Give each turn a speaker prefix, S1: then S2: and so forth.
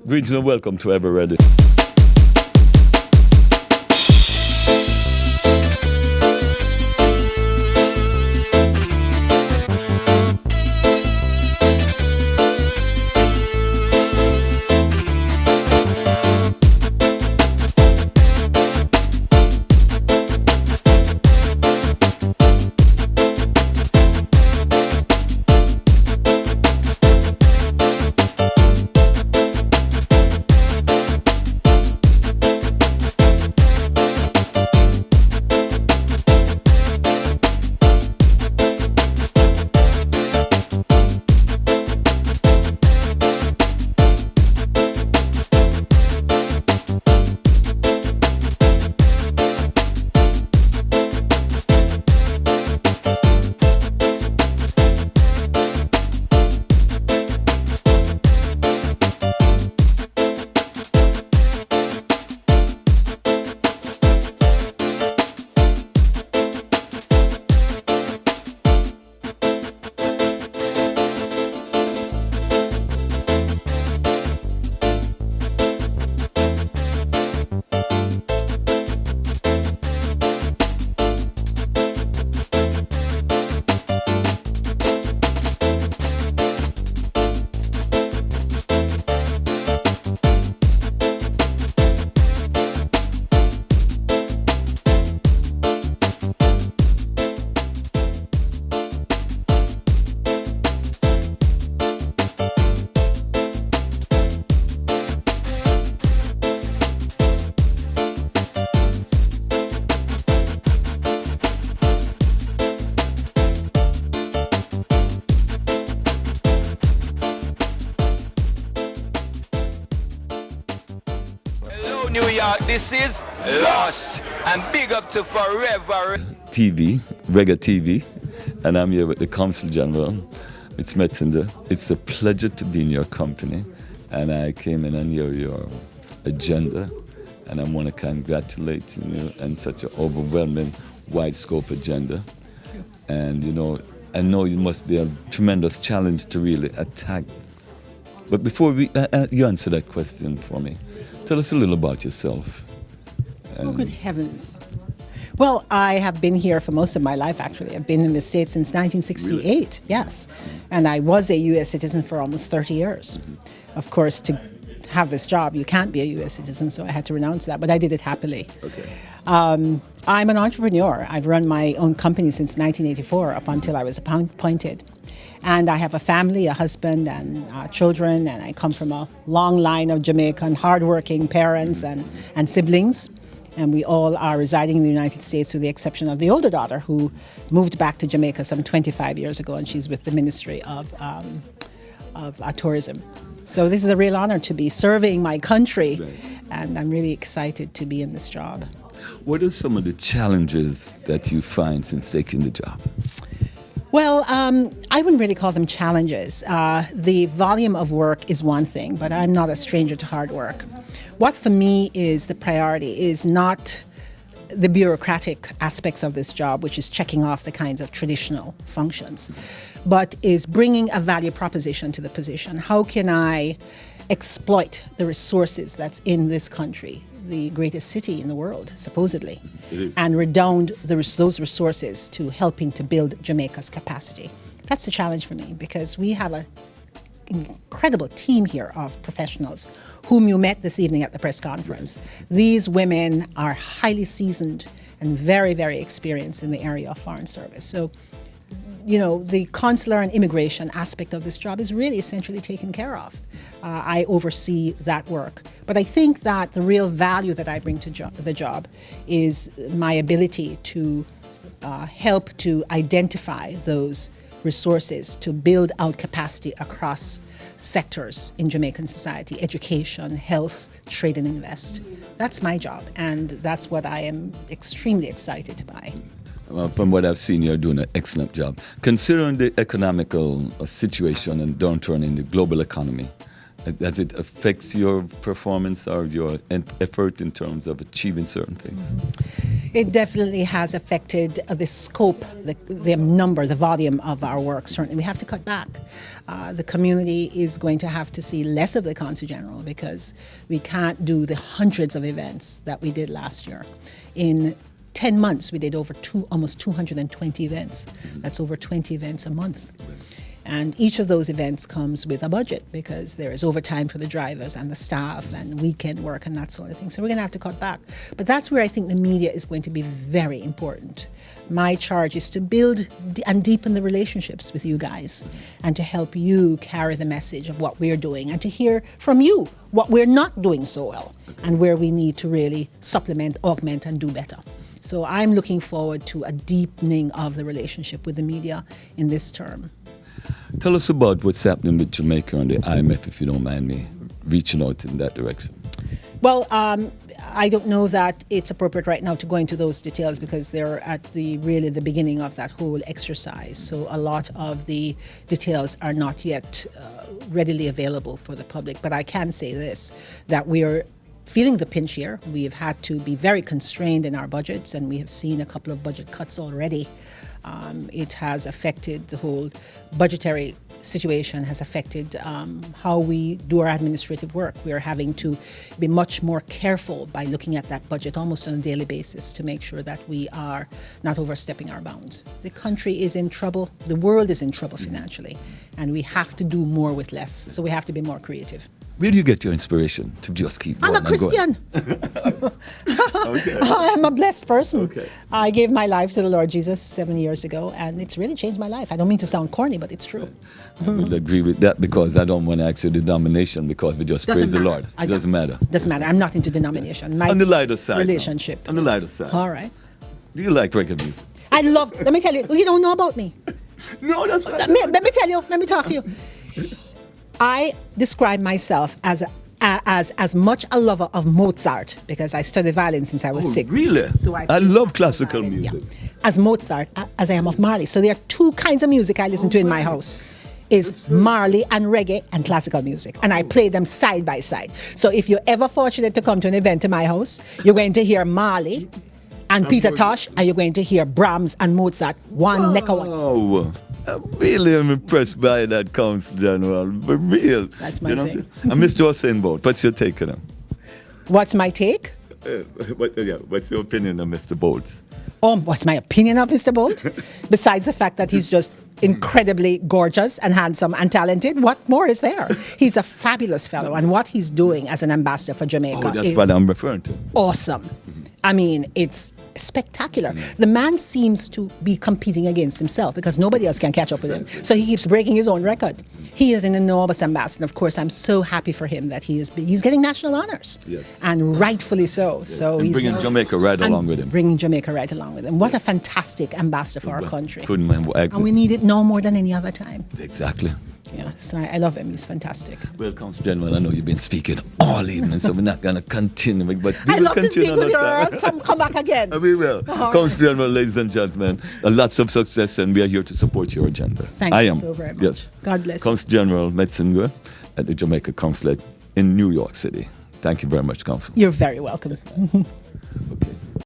S1: Greetings and welcome to Ever Ready.
S2: New York, this is Lost, and big up to Forever
S1: TV, ReggaeTV, and I'm here with the Consul General. It's Metzger. It's a pleasure to be in your company, and I came in and hear your agenda, and I want to congratulate you on such an overwhelming, wide scope agenda. And you know, I know it must be a tremendous challenge to really attack. But before you answer that question for me, tell us a little about yourself.
S3: Oh, good heavens. Well, I have been here for most of my life, actually. I've been in the States since 1968, really? Yes. And I was a U.S. citizen for almost 30 years. Of course, to have this job, you can't be a U.S. citizen, so I had to renounce that, but I did it happily.
S1: Okay.
S3: I'm an entrepreneur. I've run my own company since 1984 up until I was appointed. And I have a family, a husband and children, and I come from a long line of Jamaican hardworking parents and siblings. And we all are residing in the United States with the exception of the older daughter who moved back to Jamaica some 25 years ago, and she's with the Ministry of Tourism. So this is a real honor to be serving my country, right. And I'm really excited to be in this job.
S1: What are some of the challenges that you find since taking the job?
S3: Well, I wouldn't really call them challenges. The volume of work is one thing, but I'm not a stranger to hard work. What for me is the priority is not the bureaucratic aspects of this job, which is checking off the kinds of traditional functions, but is bringing a value proposition to the position. How can I exploit the resources that's in this country, the greatest city in the world, supposedly, and redound those resources to helping to build Jamaica's capacity? That's the challenge for me, because we have an incredible team here of professionals whom you met this evening at the press conference. Right. These women are highly seasoned and very, very experienced in the area of foreign service. So, you know, the consular and immigration aspect of this job is really essentially taken care of. I oversee that work. But I think that the real value that I bring to the job is my ability to help to identify those resources to build out capacity across sectors in Jamaican society: education, health, trade and invest. That's my job, and that's what I am extremely excited by.
S1: Well, from what I've seen, you're doing an excellent job. Considering the economical situation and downturn in the global economy, does it affect your performance or your effort in terms of achieving certain things?
S3: It definitely has affected the scope, the number, the volume of our work. Certainly, we have to cut back. The community is going to have to see less of the Consul General because we can't do the hundreds of events that we did last year. In 10 months, we did almost 220 events. That's over 20 events a month. And each of those events comes with a budget because there is overtime for the drivers and the staff and weekend work and that sort of thing. So we're going to have to cut back. But that's where I think the media is going to be very important. My charge is to build and deepen the relationships with you guys and to help you carry the message of what we're doing and to hear from you what we're not doing so well and where we need to really supplement, augment, and do better. So I'm looking forward to a deepening of the relationship with the media in this term.
S1: Tell us about what's happening with Jamaica and the IMF, if you don't mind me reaching out in that direction.
S3: Well, I don't know that it's appropriate right now to go into those details because they're at the beginning of that whole exercise. So a lot of the details are not yet readily available for the public. But I can say this, that we are feeling the pinch here. We have had to be very constrained in our budgets, and we have seen a couple of budget cuts already. It has affected the whole budgetary situation, has affected how we do our administrative work. We are having to be much more careful by looking at that budget almost on a daily basis to make sure that we are not overstepping our bounds. The country is in trouble, the world is in trouble financially, and we have to do more with less, so we have to be more creative.
S1: Where do you get your inspiration to just keep going?
S3: I'm a Christian.
S1: Okay.
S3: I'm a blessed person.
S1: Okay.
S3: I gave my life to the Lord Jesus 7 years ago, and it's really changed my life. I don't mean to sound corny, but it's true.
S1: I would agree with that because I don't want to ask you the denomination because we just praise the Lord. It doesn't matter.
S3: Doesn't matter. I'm not into denomination. My
S1: On the lighter side.
S3: relationship.
S1: Now. On the lighter side.
S3: All right.
S1: Do you like reggae music?
S3: I love, let me tell you, you don't know about me.
S1: No, that's not.
S3: Let me tell you, let me talk to you. I describe myself as much a lover of Mozart because I studied violin since I was 6.
S1: Really?
S3: So
S1: I love classical
S3: violin,
S1: music.
S3: yeah. As Mozart as I am of Marley. So there are two kinds of music I listen to in my house. Is Marley and reggae and classical music. And I play them side by side. So if you're ever fortunate to come to an event in my house, you're going to hear Marley and Peter Tosh, and you're going to hear Brahms and Mozart, one neck of one.
S1: Oh, I really am impressed by that, Consul General. For real.
S3: That's my thing.
S1: And Mr. Hussein Bolt, what's your take on him?
S3: What's my take?
S1: What's your opinion on Mr. Bolt?
S3: What's my opinion of Mr. Bolt? Besides the fact that he's just incredibly gorgeous and handsome and talented, what more is there? He's a fabulous fellow, and what he's doing as an ambassador for Jamaica
S1: That's
S3: is
S1: what I'm referring to.
S3: awesome. I mean, it's spectacular. The man seems to be competing against himself because nobody else can catch up with him. So he keeps breaking his own record. He is an enormous ambassador. Of course, I'm so happy for him that he's getting national honors.
S1: Yes.
S3: And rightfully so.
S1: Yes.
S3: So
S1: And
S3: he's
S1: bringing Jamaica right along with him.
S3: Bringing Jamaica right along with him. What a fantastic ambassador for our country.
S1: Couldn't mind.
S3: And we need it now more than any other time.
S1: Exactly.
S3: Yeah, so I love him. He's fantastic.
S1: Well, Consul General, I know you've been speaking all evening, so we're not going to continue. But we
S3: I
S1: will
S3: love to
S1: continue
S3: speak with you,
S1: another time.
S3: Earl. So come back again.
S1: We will.
S3: All right.
S1: Consul General, ladies and gentlemen, lots of success, and we are here to support your agenda.
S3: Thank you so very much.
S1: Yes.
S3: God bless you.
S1: Consul General Metzger at the Jamaica Consulate in New York City. Thank you very much, Consul.
S3: You're very welcome.
S1: Okay.